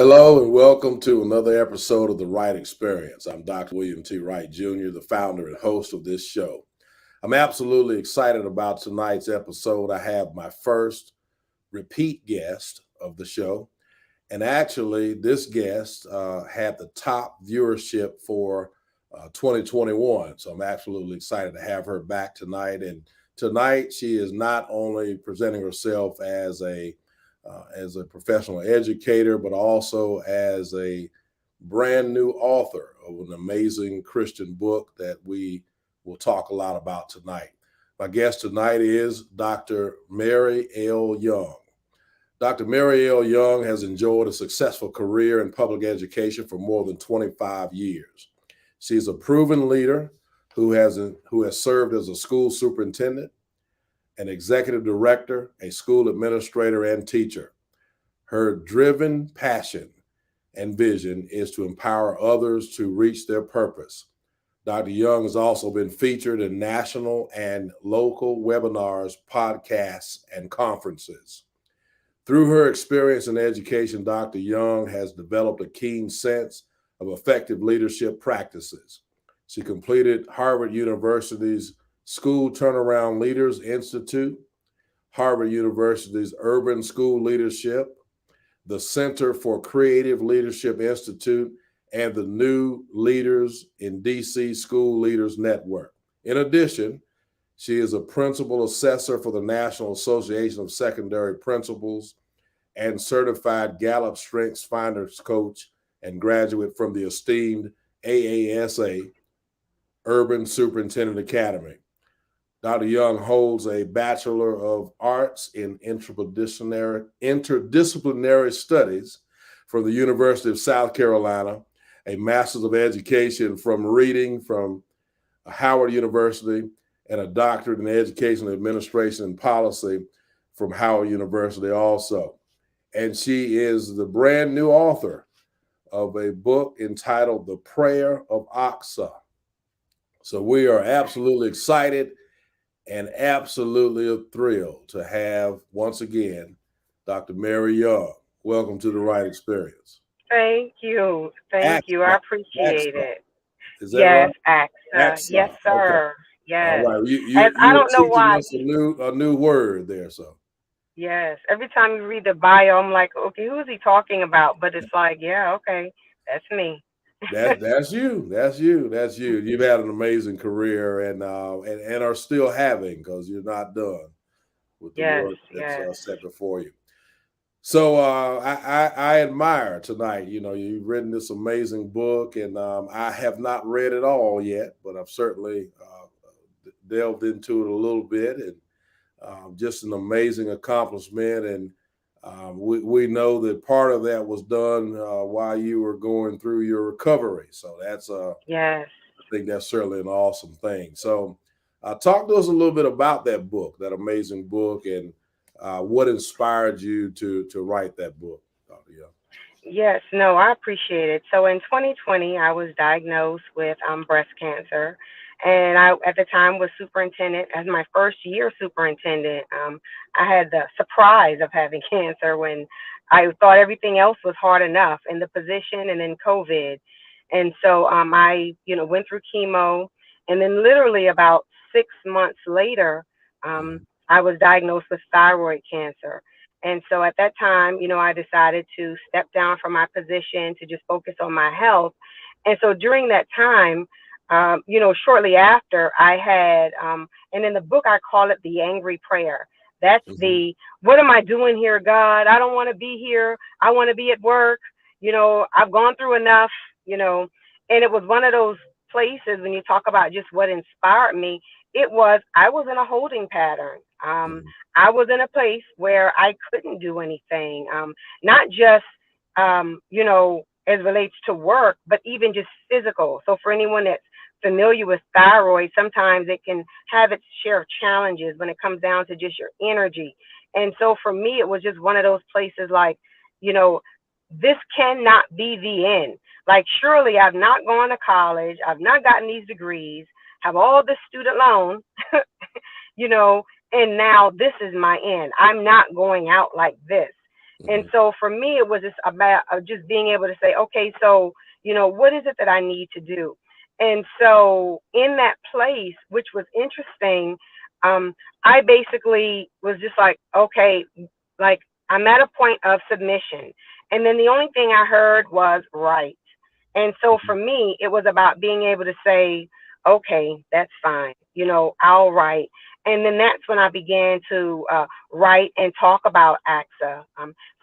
Hello and welcome to another episode of the Wright Experience. I'm Dr. William T. Wright Jr., the founder and host of this show. I'm absolutely excited about tonight's episode. I have my first repeat guest of the show. And actually, this guest had the top viewership for 2021. So I'm absolutely excited to have her back tonight. And tonight, she is not only presenting herself as a professional educator, but also as a brand new author of an amazing Christian book that we will talk a lot about tonight. My guest tonight is Dr. Mary L. Young. Dr. Mary L. Young has enjoyed a successful career in public education for more than 25 years. She's a proven leader who has served as a school superintendent, an executive director, a school administrator, and teacher. Her driven passion and vision is to empower others to reach their purpose. Dr. Young has also been featured in national and local webinars, podcasts, and conferences. Through her experience in education, Dr. Young has developed a keen sense of effective leadership practices. She completed Harvard University's School Turnaround Leaders Institute, Harvard University's Urban School Leadership, the Center for Creative Leadership Institute, and the New Leaders in DC School Leaders Network. In addition, she is a principal assessor for the National Association of Secondary Principals and certified Gallup Strengths Finders coach and graduate from the esteemed AASA Urban Superintendent Academy. Dr. Young holds a Bachelor of Arts in Interdisciplinary Studies from the University of South Carolina, a Master's of Education from Reading from Howard University, and a Doctorate in Education Administration and Policy from Howard University also. And she is the brand new author of a book entitled The Prayer of Achsah. So we are absolutely excited and absolutely thrilled to have, once again, Dr. Mary Young. Welcome to the Wright Experience. Thank you. Thank you. I appreciate Achsah. it. Is that Yes, right? AXA. Yes, Okay. sir. All Yes. right. As I You were don't know teaching why. us a new word there. So Yes. Every time you read the bio, I'm like, okay, who is he talking about? But it's like, yeah, okay, that's me. that's you. That's you. That's you. You've had an amazing career and are still having, because you're not done with the Yes. work that's Yes. set before you. So I admire tonight. You know, you've written this amazing book, and I have not read it all yet, but I've certainly delved into it a little bit, and just an amazing accomplishment. And we know that part of that was done while you were going through your recovery. So that's Yes. I think that's certainly an awesome thing. So talk to us a little bit about that book, that amazing book, and what inspired you to write that book, Dr. Young? Yes. No, I appreciate it. So in 2020, I was diagnosed with breast cancer. And I, at the time, was superintendent. As my first year superintendent, I had the surprise of having cancer when I thought everything else was hard enough in the position, and then COVID. And so I, went through chemo, and then literally about 6 months later, I was diagnosed with thyroid cancer. And so at that time, I decided to step down from my position to just focus on my health. And so during that time, shortly after I had, and in the book, I call it the angry prayer. That's the, what am I doing here, God? I don't want to be here. I want to be at work. I've gone through enough, and it was one of those places when you talk about just what inspired me. I was in a holding pattern. I was in a place where I couldn't do anything, not just, as relates to work, but even just physical. So for anyone that's familiar with thyroid, sometimes it can have its share of challenges when it comes down to just your energy. And so for me, it was just one of those places like, this cannot be the end. Like, surely I've not gone to college. I've not gotten these degrees, have all this student loan, and now this is my end. I'm not going out like this. And Hmm. so for me, it was just about just being able to say, okay, so, what is it that I need to do? And so in that place, which was interesting, I basically was just like, okay, like I'm at a point of submission. And then the only thing I heard was right. And so for me, it was about being able to say, okay, that's fine, I'll write. And then that's when I began to write and talk about AXA.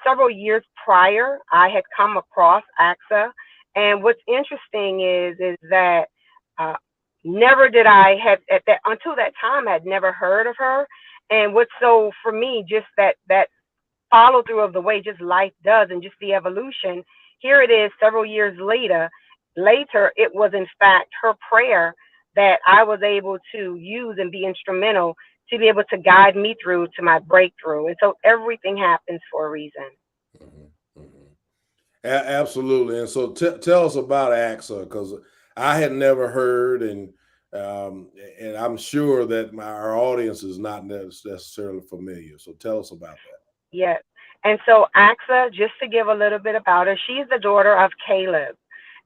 Several years prior, I had come across AXA. And what's interesting is that uh, never did I have at that until that time I'd never heard of her. And what's so for me, just that follow through of the way just life does and just the evolution. Here it is several years later, it was in fact her prayer that I was able to use and be instrumental to be able to guide me through to my breakthrough. And so everything happens for a reason. Hmm. Hmm. Absolutely. And so tell us about AXA, because I had never heard, um, and I'm sure that our audience is not necessarily familiar. So tell us about that. Yes. And so Axa, just to give a little bit about her, she's the daughter of Caleb.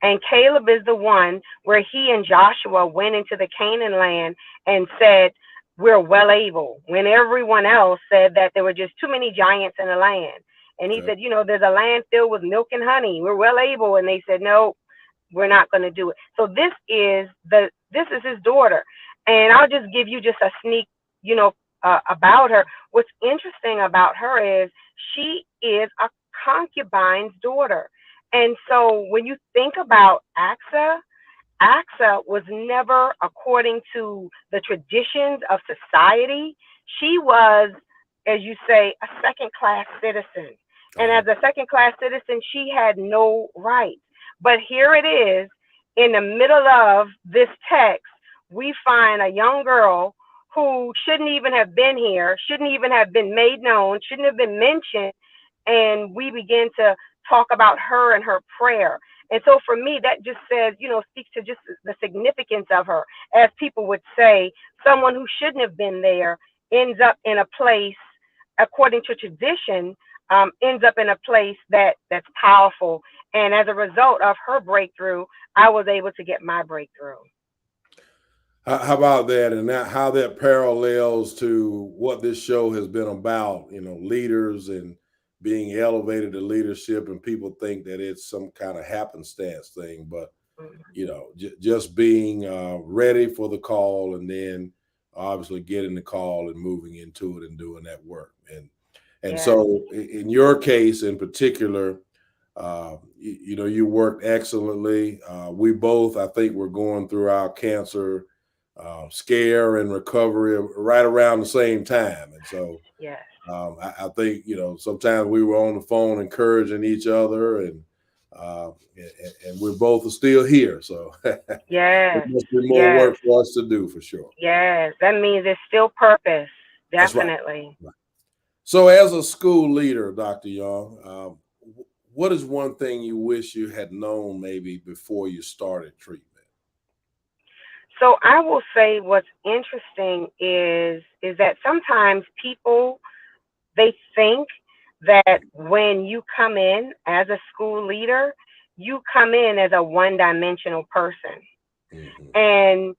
And Caleb is the one where he and Joshua went into the Canaan land and said, we're well able, when everyone else said that there were just too many giants in the land. And he Okay. said, there's a land filled with milk and honey. We're well able. And they said, no, we're not going to do it. So this is his daughter. And I'll just give you just a sneak, about her. What's interesting about her is she is a concubine's daughter. And so when you think about AXA was never according to the traditions of society. She was, as you say, a second class citizen. And Uh-huh. as a second class citizen, she had no rights. But here it is in the middle of this text, we find a young girl who shouldn't even have been here, shouldn't even have been made known, shouldn't have been mentioned. And we begin to talk about her and her prayer. And so for me, that just says, speaks to just the significance of her. As people would say, someone who shouldn't have been there ends up in a place, according to tradition, ends up in a place that's powerful. And as a result of her breakthrough, I was able to get my breakthrough. How about that, and how that parallels to what this show has been about? Leaders and being elevated to leadership, and people think that it's some kind of happenstance thing, but Mhm. just being ready for the call, and then obviously getting the call and moving into it and doing that work. And Yes. so, in your case in particular, you worked excellently. We both, I think, were going through our cancer scare and recovery right around the same time. And so Yes. I think, sometimes we were on the phone encouraging each other, and we're both still here. So there Yes. must be more Yes. work for us to do, for sure. Yes. That means it's still purpose. That's right. Definitely. Right. So, as a school leader, Dr. Young, what is one thing you wish you had known maybe before you started treatment? So I will say what's interesting is that sometimes people they think that when you come in as a school leader, you come in as a one-dimensional person. Hmm. And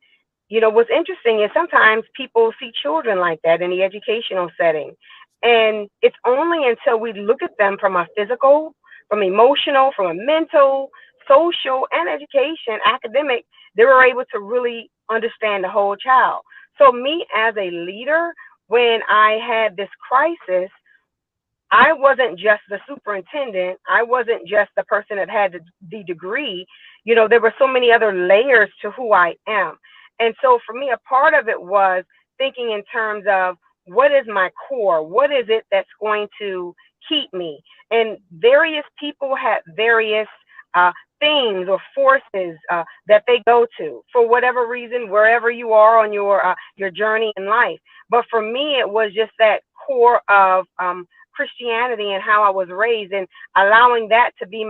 what's interesting is sometimes people see children like that in the educational setting. And it's only until we look at them from a physical, from emotional, from a mental, social, and education, academic, they were able to really understand the whole child. So, me as a leader, when I had this crisis, I wasn't just the superintendent. I wasn't just the person that had the degree. There were so many other layers to who I am. And so for me, a part of it was thinking in terms of what is my core? What is it that's going to keep me? And various people have various uh, things or forces that they go to for whatever reason, wherever you are on your journey in life. But for me, it was just that core of Christianity and how I was raised, and allowing that to be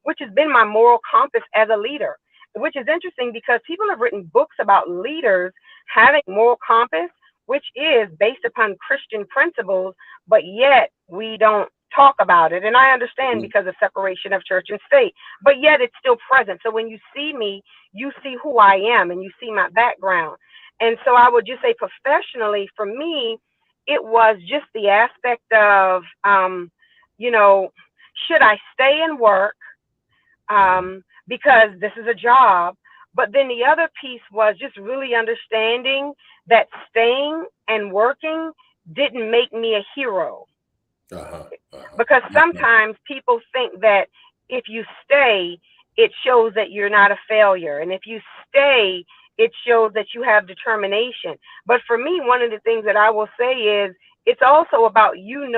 which has been my moral compass as a leader, which is interesting because people have written books about leaders having moral compass, which is based upon Christian principles, but yet we don't talk about it. And I understand because of separation of church and state, but yet it's still present. So when you see me, you see who I am and you see my background. And so I would just say professionally, for me, it was just the aspect of, you know, should I stay and work because this is a job? But then the other piece was just really understanding that staying and working didn't make me a hero. Because sometimes people think that if you stay, it shows that you're not a failure. And if you stay, it shows that you have determination. But for me, one of the things that I will say is it's also about you and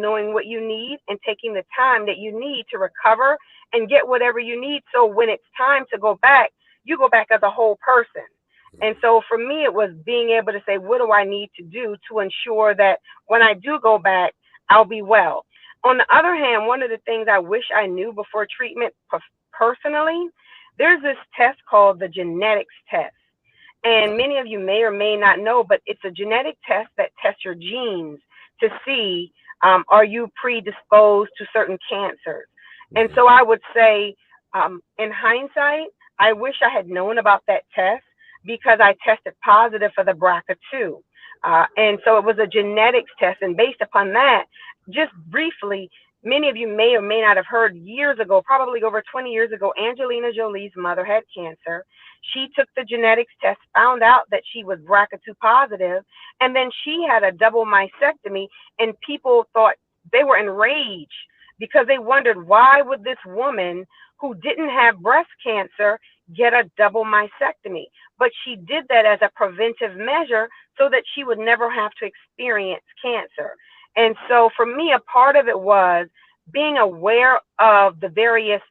knowing what you need and taking the time that you need to recover and get whatever you need. So when it's time to go back, you go back as a whole person. And so for me, it was being able to say, what do I need to do to ensure that when I do go back, I'll be well. On the other hand, one of the things I wish I knew before treatment personally, there's this test called the genetics test. And many of you may or may not know, but it's a genetic test that tests your genes to see, are you predisposed to certain cancers? And so I would say, in hindsight, I wish I had known about that test because I tested positive for the BRCA2. And so it was a genetics test. And based upon that, just briefly, many of you may or may not have heard years ago, probably over 20 years ago, Angelina Jolie's mother had cancer. She took the genetics test, found out that she was BRCA2 positive, and then she had a double mastectomy, and people thought they were enraged because they wondered, why would this woman who didn't have breast cancer get a double mastectomy? But she did that as a preventive measure so that she would never have to experience cancer. And so for me, a part of it was being aware of the various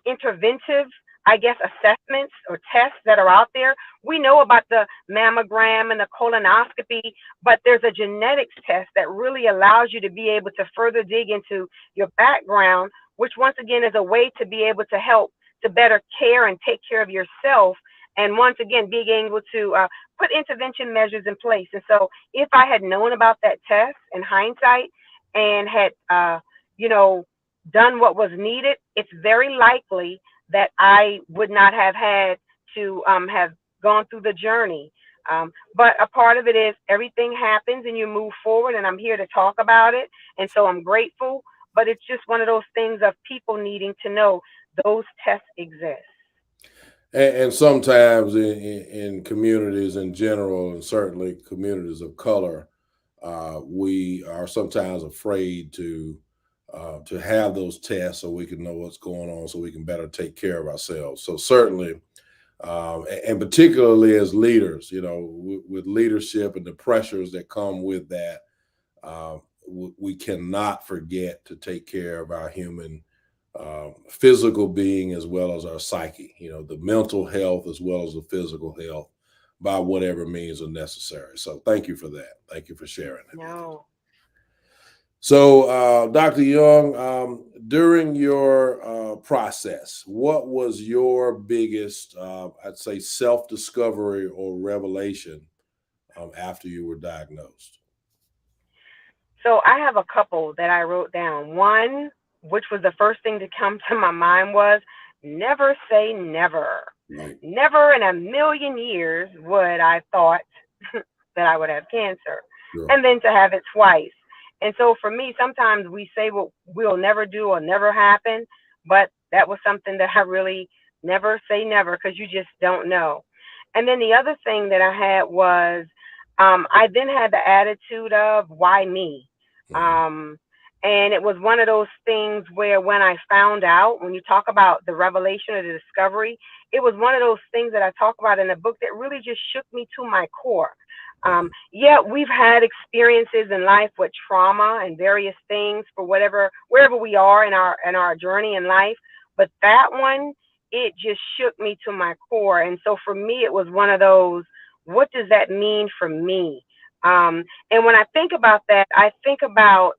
interventive, I guess, assessments or tests that are out there. We know about the mammogram and the colonoscopy, but there's a genetics test that really allows you to be able to further dig into your background, which once again is a way to be able to help to better care and take care of yourself. And once again, being able to put intervention measures in place. And so if I had known about that test in hindsight and had, done what was needed, it's very likely that I would not have had to have gone through the journey. But a part of it is everything happens and you move forward, and I'm here to talk about it. And so I'm grateful, but it's just one of those things of people needing to know those tests exist. And sometimes in communities in general, and certainly communities of color, we are sometimes afraid to have those tests so we can know what's going on, so we can better take care of ourselves. So certainly, and particularly as leaders, with leadership and the pressures that come with that, we cannot forget to take care of our human physical being as well as our psyche, the mental health as well as the physical health by whatever means are necessary. So thank you for that. Thank you for sharing it. No. So, Dr. Young, during your process, what was your biggest, I'd say, self-discovery or revelation after you were diagnosed? So I have a couple that I wrote down. One, which was the first thing to come to my mind, was never say never. Right. Never in a million years would I thought that I would have cancer. Sure. And then to have it twice. And so for me, sometimes we say what we'll never do or never happen, but that was something that I really never say never, because you just don't know. And then the other thing that I had was I then had the attitude of why me? And it was one of those things where when I found out, when you talk about the revelation or the discovery, it was one of those things that I talk about in the book that really just shook me to my core. Yeah, we've had experiences in life with trauma and various things for wherever we are in our journey in life. But that one, it just shook me to my core. And so for me, it was one of those, what does that mean for me? And when I think about that, I think about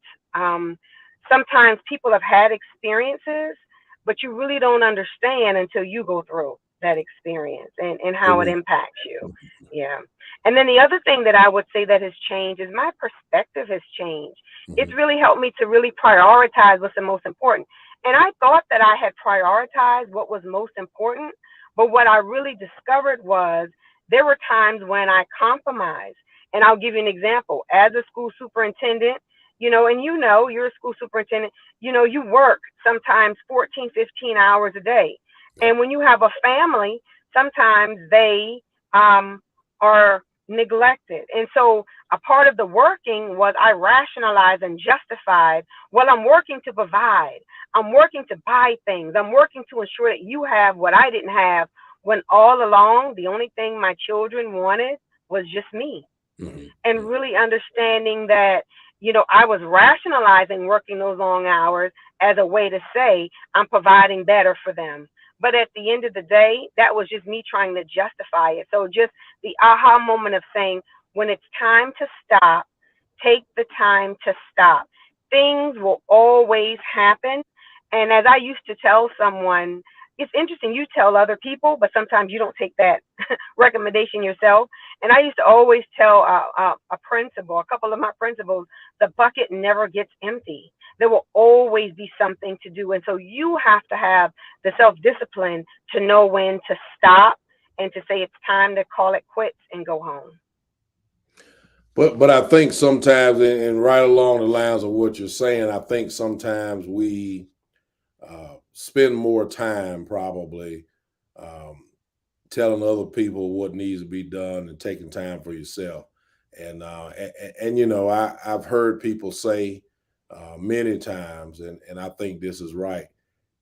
sometimes people have had experiences, but you really don't understand until you go through. that experience and how it impacts you. Yeah. And then the other thing that I would say that has changed is my perspective has changed. It's Mhm. really helped me to really prioritize what's the most important. And I thought that I had prioritized what was most important, but what I really discovered was there were times when I compromised. And I'll give you an example. As a school superintendent, and you're a school superintendent, you work sometimes 14, 15 hours a day. Yeah. And when you have a family, sometimes they are neglected. And so a part of the working was I rationalized and justified, well, I'm working to provide. I'm working to buy things. I'm working to ensure that you have what I didn't have, when all along the only thing my children wanted was just me. Mhm. And really understanding that, I was rationalizing working those long hours as a way to say I'm providing better for them. But at the end of the day, that was just me trying to justify it. So just the aha moment of saying, when it's time to stop, take the time to stop. Things will always happen. And as I used to tell someone, it's interesting, you tell other people, but sometimes you don't take that recommendation yourself. And I used to always tell a principal, a couple of my principals, the bucket never gets empty. There will always be something to do. And so you have to have the self-discipline to know when to stop and to say it's time to call it quits and go home. But I think sometimes, and right along the lines of what you're saying, I think sometimes we spend more time probably um, telling other people what needs to be done and taking time for yourself. And I've heard people say many times, and I think this is right.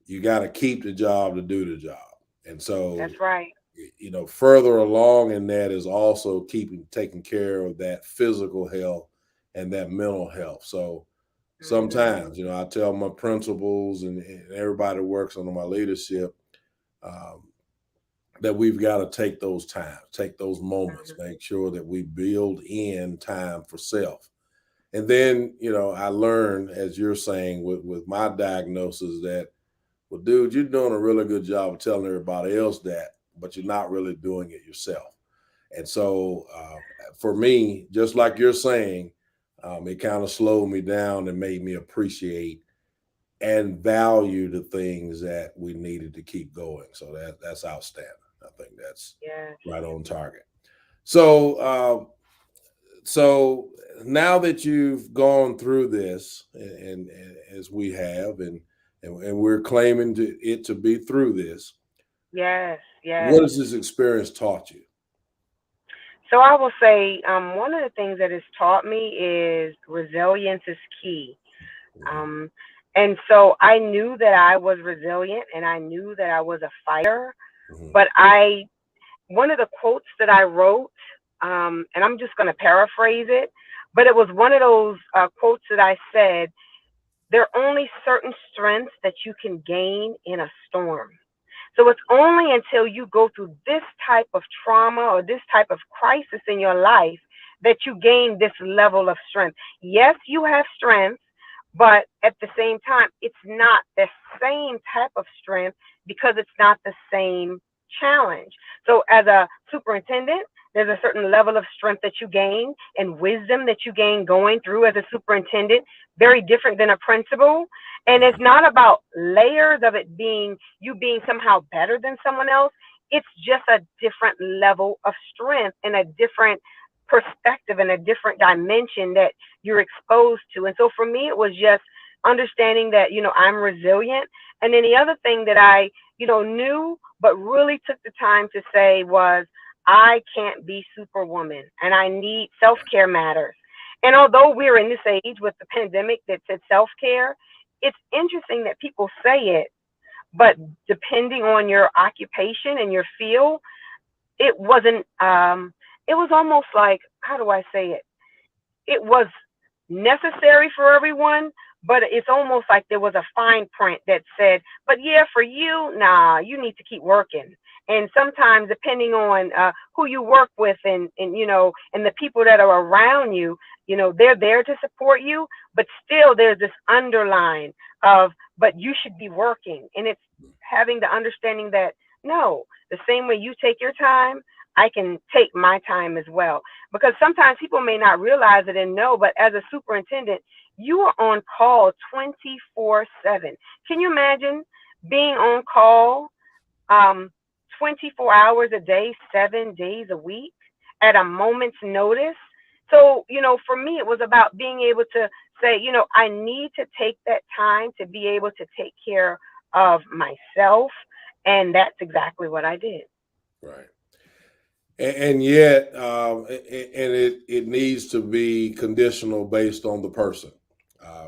You got to keep the job to do the job. And so, That's right. further along in that is also taking care of that physical health and that mental health. So Hmm. sometimes, I tell my principals and everybody that works under my leadership, um, that we've got to take those times, take those moments, Hmm. make sure that we build in time for self. And then, I learned, as you're saying, with my diagnosis that, well, dude, you're doing a really good job of telling everybody else that, but you're not really doing it yourself. And so for me, just like you're saying, it kind of slowed me down and made me appreciate and value the things that we needed to keep going. So that's outstanding. I think that's Yes. right on target. So so now that you've gone through this, and as we have, and we're claiming it to be through this, Yes. what Yes. has this experience taught you? So I will say one of the things that it's taught me is resilience is key. Mhm. Um, and so I knew that I was resilient and I knew that I was a fighter. Mhm. But one of the quotes that I wrote, and I'm just going to paraphrase it, but it was one of those quotes that I said, there are only certain strengths that you can gain in a storm. So it's only until you go through this type of trauma or this type of crisis in your life that you gain this level of strength. Yes, you have strength, but at the same time, it's not the same type of strength because it's not the same challenge. So as a superintendent, there's a certain level of strength that you gain and wisdom that you gain going through as a superintendent, very different than a principal. And it's not about layers of it being you being somehow better than someone else. It's just a different level of strength and a different perspective and a different dimension that you're exposed to. And so for me, it was just understanding that, I'm resilient. And then the other thing that I, knew, but really took the time to say was, I can't be superwoman and I need self care matters. And although we're in this age with the pandemic that said self care, it's interesting that people say it, but depending on your occupation and your field, it wasn't, it was almost like, how do I say it? It was necessary for everyone, but it's almost like there was a fine print that said, but yeah, for you, nah, you need to keep working. And sometimes, depending on who you work with and the people that are around you, they're there to support you, but still there's this underline of, but you should be working. And it's having the understanding that No, the same way you take your time, I can take my time as well. Because sometimes people may not realize it and know, but as a superintendent, you are on call 24/7. Can you imagine being on call um, 24 hours a day, 7 days a week at a moment's notice? So, for me, it was about being able to say, I need to take that time to be able to take care of myself. And that's exactly what I did. Right. And yet, and it needs to be conditional based on the person.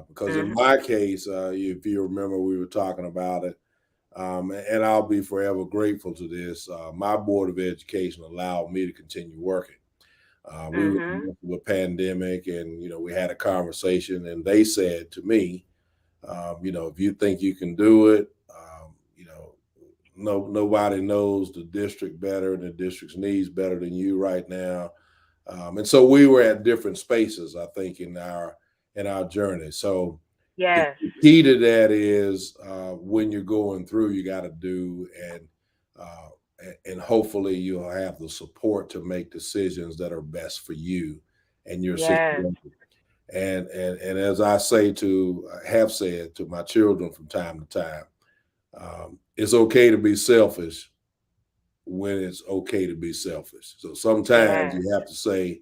Because in Hmm. my case, if you remember, we were talking about it, and I'll be forever grateful to this. My Board of Education allowed me to continue working. We were Hmm. going through a pandemic, and we had a conversation, and they said to me, if you think you can do it, nobody knows the district better and the district's needs better than you right now. And so we were at different spaces, I think, in our journey. So the Yes. key to that is when you're going through, you got to do uh, and hopefully you'll have the support to make decisions that are best for you and your Yes. situation. And as I have said to my children from time to time, it's okay to be selfish when it's okay to be selfish. So sometimes Yes. you have to say,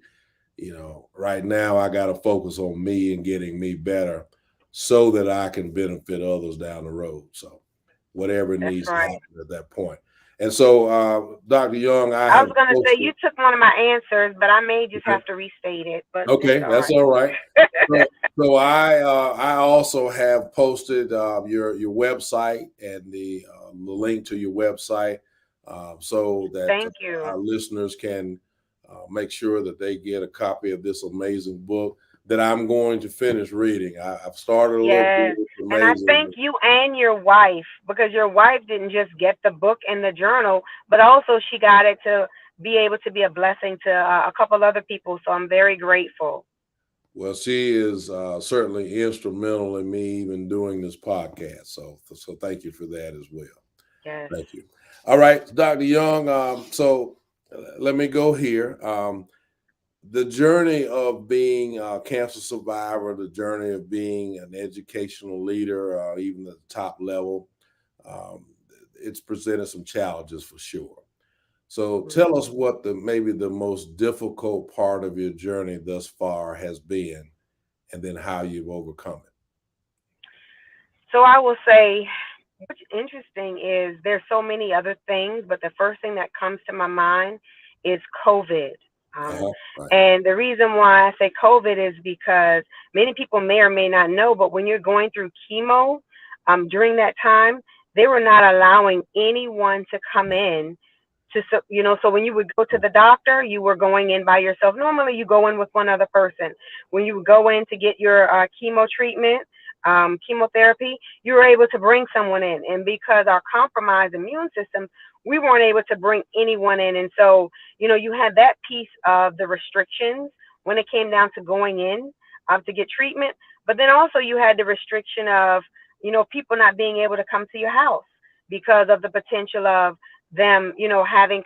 right now I got to focus on me and getting me better so that I can benefit others down the road. So whatever That's needs to right. happen at that point. And so, Dr. Young, I I have was going to say posted. you took one of my answers, but I may just Okay, have to restate it, but it's okay, all that's right. all right. So I also have posted your website and the link to your website so that Thank you. our listeners can make sure that they get a copy of this amazing book that I'm going to finish reading. I've started a little bit. Yes. It's And I amazing. thank you and your wife, because your wife didn't just get the book and the journal, but also she got it to be able to be a blessing to a couple other people. So I'm very grateful. Well, she is certainly instrumental in me even doing this podcast. So thank you for that as well. Yes. Thank you. All right, Dr. Young. So let me go here. The journey of being a cancer survivor, the journey of being an educational leader, even at the top level, um, it's presented some challenges for sure. So tell us Mhm. what maybe the most difficult part of your journey thus far has been, and then how you've overcome it. So I will say, what's interesting is there's so many other things, but the first thing that comes to my mind is COVID. Um, Right. and the reason why I say COVID is because many people may or may not know, but when you're going through chemo, during that time, they were not allowing anyone to come in so when you would go to the doctor, you were going in by yourself. Normally you go in with one other person. When you would go in to get your chemo treatment, chemotherapy, you were able to bring someone in. And because our compromised immune system, we weren't able to bring anyone in. And so, you had that piece of the restrictions when it came down to going in to get treatment. But then also you had the restriction of, people not being able to come to your house because of the potential of them, having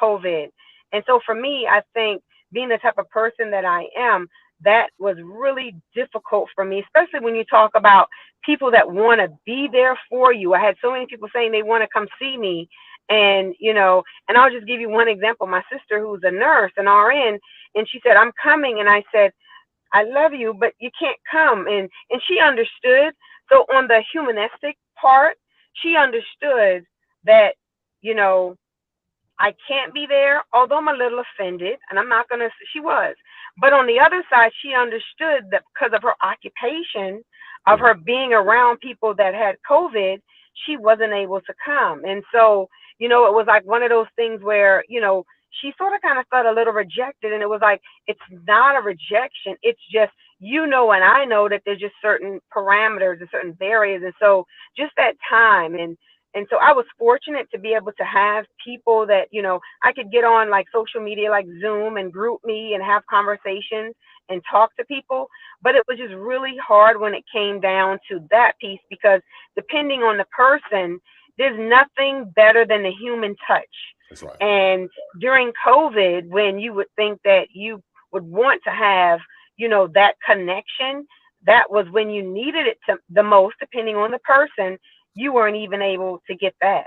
COVID. And so for me, I think being the type of person that I am, that was really difficult for me, especially when you talk about people that want to be there for you. I had so many people saying they want to come see me. And I'll just give you one example. My sister, who's a nurse, an RN, and she said, I'm coming. And I said, I love you, but you can't come. And she understood. So on the humanistic part, she understood that, you know, I can't be there, although I'm a little offended, and I'm not gonna. She was, but on the other side, she understood that because of her occupation, of Right. her being around people that had COVID, she wasn't able to come. And so, it was like one of those things where, she sort of kind of felt a little rejected, and it was like it's not a rejection. It's just and I know that there's just certain parameters and certain barriers, and so just that time and so I was fortunate to be able to have people that, I could get on like social media like Zoom and group me and have conversations and talk to people. But it was just really hard when it came down to that piece because depending on the person, There's nothing better than the human touch. That's right. And during COVID, when you would think that you would want to have, that connection, that was when you needed it the most, depending on the person, you weren't even able to get that.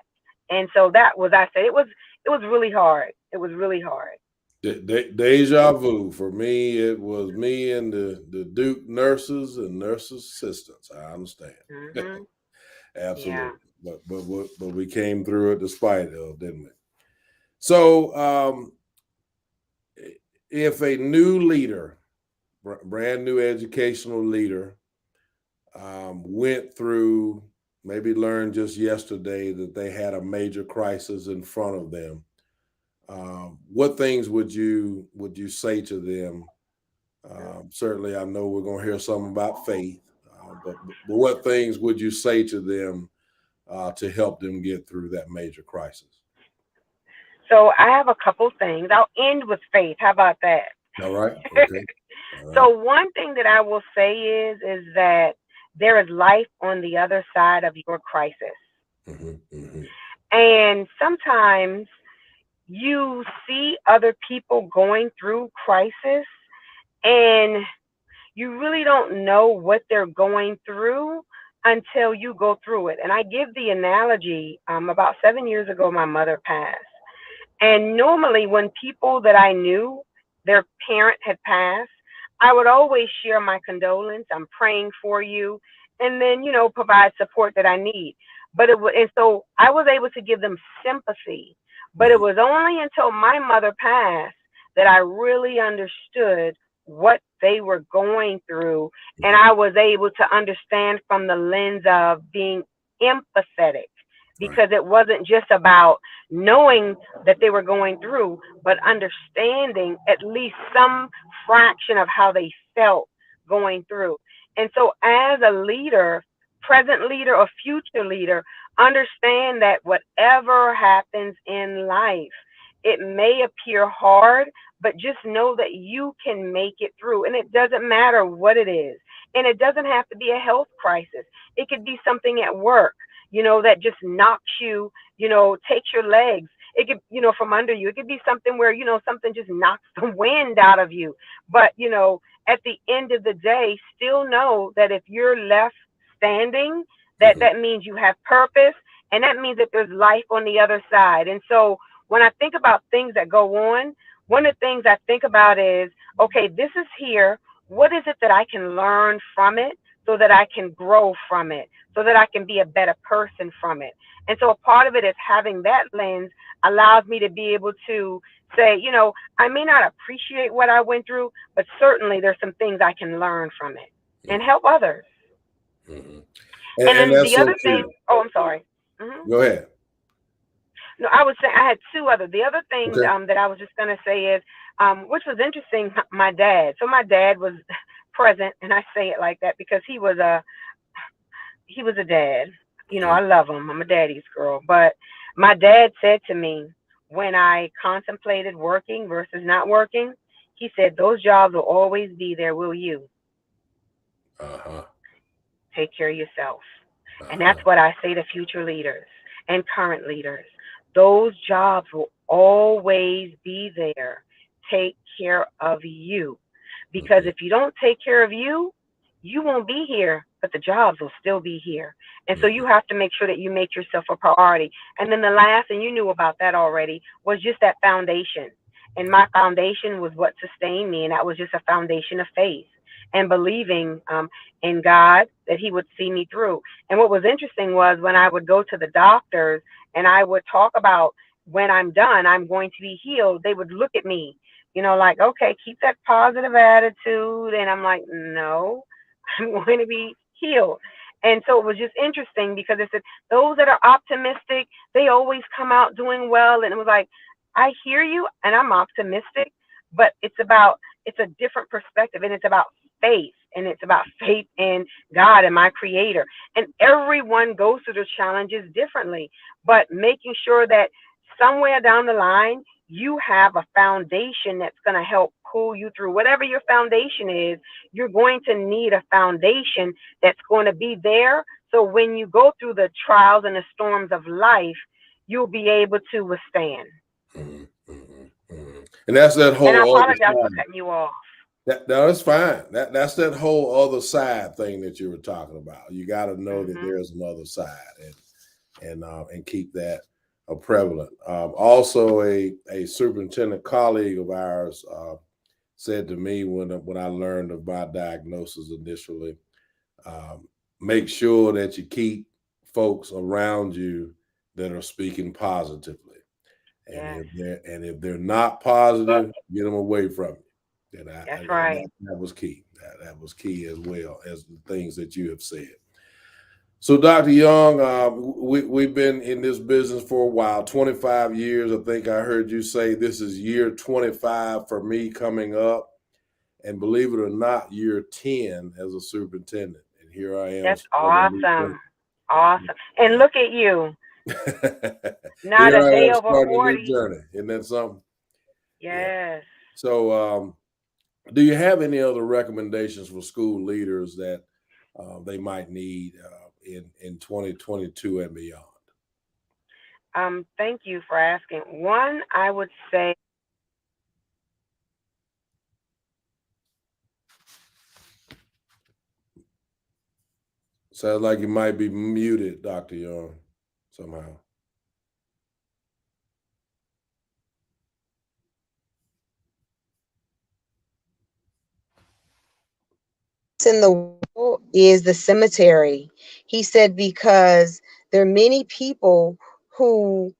And so that was, I said, it was really hard. It was really hard. Deja vu. For me, it was me and the Duke nurses and nurses assistants. I understand. Hmm. Yeah. Absolutely. But we came through it despite it, didn't we? So if a new leader, brand new educational leader, went through, maybe learned just yesterday that they had a major crisis in front of them, what things would you say to them? Certainly, I know we're going to hear something about faith, but what things would you say to them to help them get through that major crisis? So I have a couple things. I'll end with faith. How about that? All right. Okay. All right. So one thing that I will say is that there is life on the other side of your crisis. Mm-hmm, mm-hmm. And sometimes you see other people going through crisis and you really don't know what they're going through until you go through it. And I give the analogy, about 7 years ago, my mother passed. And normally, when people that I knew, their parent had passed, I would always share my condolence. I'm praying for you, and then provide support that I need. But and so I was able to give them sympathy. But it Mm-hmm. was only until my mother passed that I really understood what they were going through, and Mm-hmm. I was able to understand from the lens of being empathetic, Right. because it wasn't just about knowing that they were going through, but understanding at least some fraction of how they felt going through. And so, as a leader, present leader or future leader, understand that whatever happens in life, it may appear hard, but just know that you can make it through. And it doesn't matter what it is. And it doesn't have to be a health crisis, it could be something at work, that just knocks you, takes your legs. It could, from under you. It could be something where, something just knocks the wind out of you. But, at the end of the day, still know that if you're left standing, that Mm-hmm. that means you have purpose, and that means that there's life on the other side. And so when I think about things that go on, one of the things I think about is, okay, this is here. What is it that I can learn from it so that I can grow from it, so that I can be a better person from it? And so a part of it is having that lens allows me to be able to say, I may not appreciate what I went through, but certainly there's some things I can learn from it and Mm-hmm. help others. Mm-hmm. And And then that's the so other thing, true. oh, I'm sorry. Hmm. Go ahead. No, I was saying I had two other. The other thing Okay. that I was just going to say is, which was interesting, my dad. So my dad was present, and I say it like that because he was a dad. Okay. I love him. I'm a daddy's girl. But my dad said to me when I contemplated working versus not working, he said, "Those jobs will always be there, will you? Uh-huh. Take care of yourself." And that's Uh-huh. what I say to future leaders and current leaders. Those jobs will always be there. Take care of you. Because Mm-hmm. if you don't take care of you, you won't be here, but the jobs will still be here. And so Mm-hmm. you have to make sure that you make yourself a priority. And then the last, and you knew about that already, was just that foundation. And my foundation was what sustained me, and that was just a foundation of faith and believing in God that He would see me through. And what was interesting was when I would go to the doctors and I would talk about when I'm done, I'm going to be healed, they would look at me, like, okay, keep that positive attitude. And I'm like, no, I'm going to be healed. And so it was just interesting because it said those that are optimistic, they always come out doing well. And it was like, I hear you and I'm optimistic, but it's a different perspective, and it's about faith, and it's about faith in God and my creator. And everyone goes through the challenges differently, but making sure that somewhere down the line, you have a foundation that's going to help pull you through. Whatever your foundation is, you're going to need a foundation that's going to be there So when you go through the trials and the storms of life, you'll be able to withstand. And that's that And I whole other apologize for side. cutting you off. No, that's fine. That's that whole other side thing that you were talking about. You got to know that there's another side, and keep that prevalent. Also, a superintendent colleague of ours said to me when I learned of my diagnosis initially, make sure that you keep folks around you that are speaking positively. And Yes. if they're not positive, get them away from you. That's right. That was key. That was key as well as the things that you have said. So, Dr. Young, we've been in this business for a while, 25 years. I think I heard you say this is year 25 for me coming up. And believe it or not, year 10 as a superintendent. And here I am. That's awesome. Awesome. And look at you. Not Here a I day am over starting a 40. new journey. Isn't that something? Yes. Yeah. So, do you have any other recommendations for school leaders that they might need in 2022 and beyond? Thank you for asking. One, I would say, Sounds like you might be muted, Dr. Young, somehow. In the world is the cemetery. He said, because there are many people who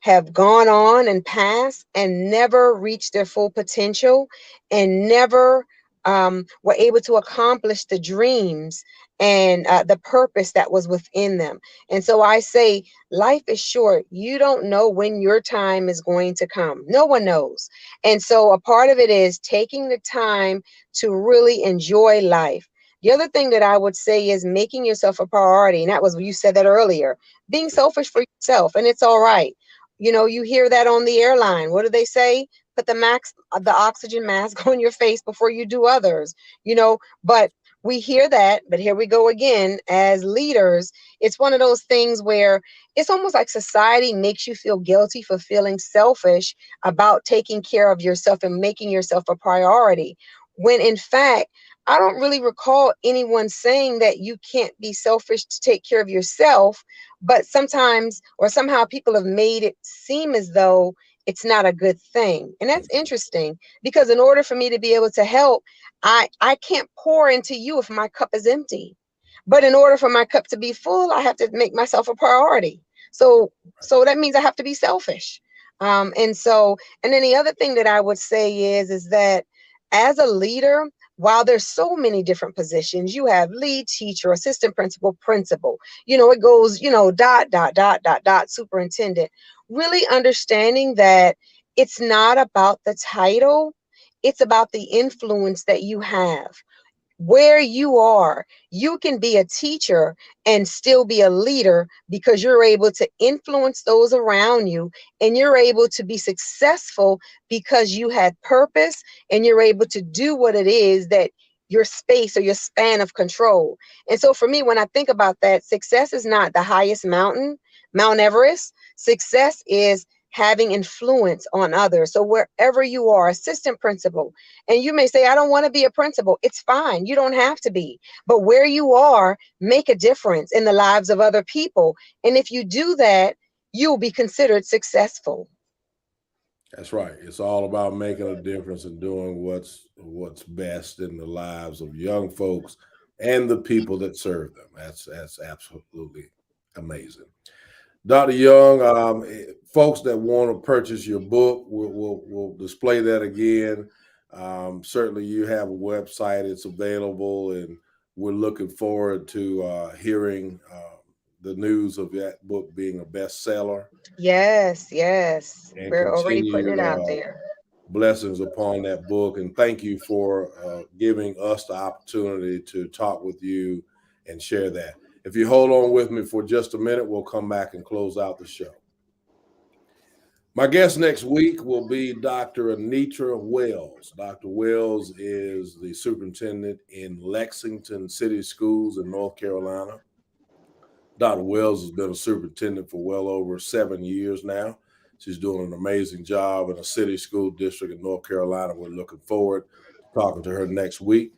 have gone on and passed and never reached their full potential and never were able to accomplish the dreams and the purpose that was within them. And so I say, life is short. You don't know when your time is going to come. No one knows. And so a part of it is taking the time to really enjoy life. The other thing that I would say is making yourself a priority. And that was, you said that earlier, being selfish for yourself. And it's all right. You know, you hear that on the airline. What do they say? Put the oxygen mask on your face before you do others, but we hear that, but here we go again. As leaders, it's one of those things where it's almost like society makes you feel guilty for feeling selfish about taking care of yourself and making yourself a priority. When in fact, I don't really recall anyone saying that you can't be selfish to take care of yourself, but sometimes or somehow people have made it seem as though it's not a good thing. And that's interesting, because in order for me to be able to help, I can't pour into you if my cup is empty. But in order for my cup to be full, I have to make myself a priority. So that means I have to be selfish. And then the other thing that I would say is that as a leader, while there's so many different positions, you have lead teacher, assistant principal, principal, it goes, dot, dot, dot, dot, dot, superintendent, really understanding that it's not about the title, it's about the influence that you have. Where you are, you can be a teacher and still be a leader, because you're able to influence those around you, and you're able to be successful because you had purpose, and you're able to do what it is that your space or your span of control. And so for me, when I think about that, success is not the highest mountain, Mount Everest. Success is having influence on others. So wherever you are, assistant principal, and you may say, I don't want to be a principal. It's fine. You don't have to be. But where you are, make a difference in the lives of other people. And if you do that, you'll be considered successful. That's right. It's all about making a difference and doing what's best in the lives of young folks and the people that serve them. That's absolutely amazing. Dr. Young, folks that want to purchase your book, we'll display that again. Certainly, you have a website; it's available, and we're looking forward to hearing the news of that book being a bestseller. Yes, And we're already putting continued it out there. blessings upon that book. And thank you for giving us the opportunity to talk with you and share that. If you hold on with me for just a minute, we'll come back and close out the show. My guest next week will be Dr. Anitra Wells. Dr. Wells is the superintendent in Lexington City Schools in North Carolina. Dr. Wells has been a superintendent for well over 7 years now. She's doing an amazing job in a city school district in North Carolina. We're looking forward to talking to her next week.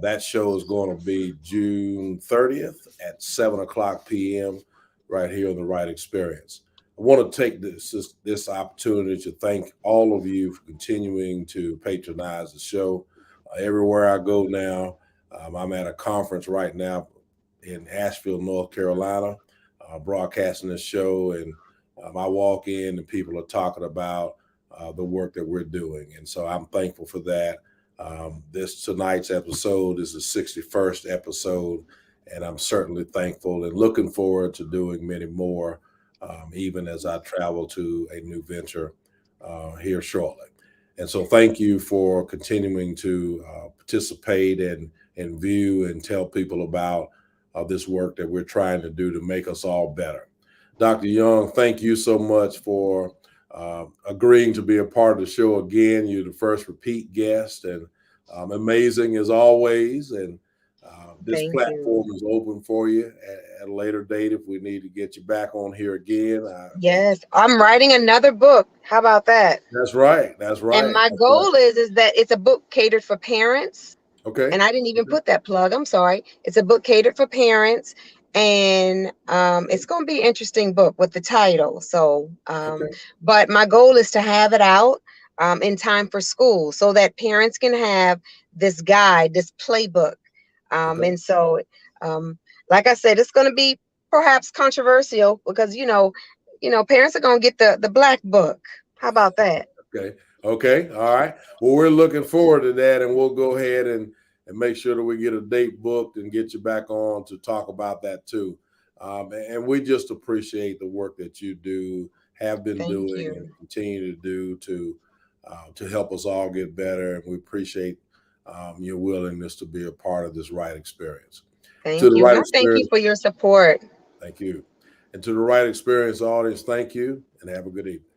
That show is going to be June 30th at 7 o'clock p.m. right here on the Wright Experience. I want to take this opportunity to thank all of you for continuing to patronize the show. Everywhere I go now, I'm at a conference right now in Asheville, North Carolina, broadcasting this show, and I walk in and people are talking about the work that we're doing, and so I'm thankful for that. This tonight's episode is the 61st episode, and I'm certainly thankful and looking forward to doing many more, even as I travel to a new venture here shortly. And so thank you for continuing to participate and view and tell people about this work that we're trying to do to make us all better. Dr. Young, thank you so much for agreeing to be a part of the show again. You're the first repeat guest, and amazing as always. And this platform is open for you at a later date if we need to get you back on here again. Yes, I'm writing another book. How about that? That's right. That's right. And my goal is that it's a book catered for parents. Okay. And I didn't even put that plug. I'm sorry. It's a book catered for parents, and it's going to be an interesting book with the title. So, but my goal is to have it out in time for school so that parents can have this guide, this playbook. And so, like I said, it's going to be perhaps controversial because, parents are going to get the black book. How about that? Okay. All right. Well, we're looking forward to that, and we'll go ahead and make sure that we get a date booked and get you back on to talk about that too. And we just appreciate the work that you do, have been doing, and continue to do to help us all get better. And we appreciate your willingness to be a part of this Wright Experience. Thank you. Thank you for your support. Thank you. And to the Wright Experience audience, thank you, and have a good evening.